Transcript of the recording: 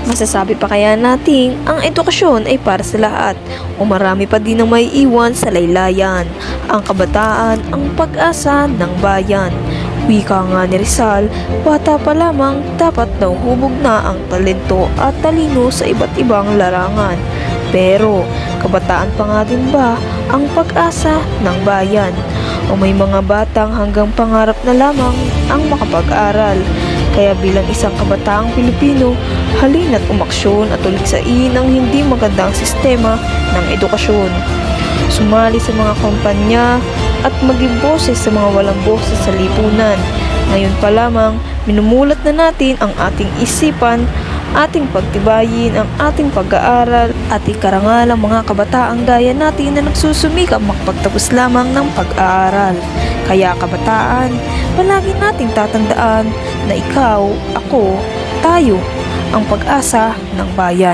Masasabi pa kaya nating ang edukasyon ay para sa lahat o marami pa din ang may iwan sa laylayan? Ang kabataan ang pag-asa ng bayan. Wika nga ni Rizal, bata pa lamang dapat nauhubog na ang talento at talino sa iba't ibang larangan. Pero kabataan pa nga din ba ang pag-asa ng bayan? O may mga batang hanggang pangarap na lamang ang makapag-aral? Kaya bilang isang kabataang Pilipino, halina't umaksyon at tuliksain ang hindi magandang sistema ng edukasyon. Sumali sa mga kampanya at maging boses sa mga walang boses sa lipunan. Ngayon pa lamang, minumulat na natin ang ating isipan, ating pagtibayin ang ating pag-aaral at ikarangal ang mga kabataang gaya natin na nagsusumikap makapagtapos lamang ng pag-aaral. Kaya kabataan, palagi nating tatandaan na ikaw, ako, tayo, ang pag-asa ng bayan.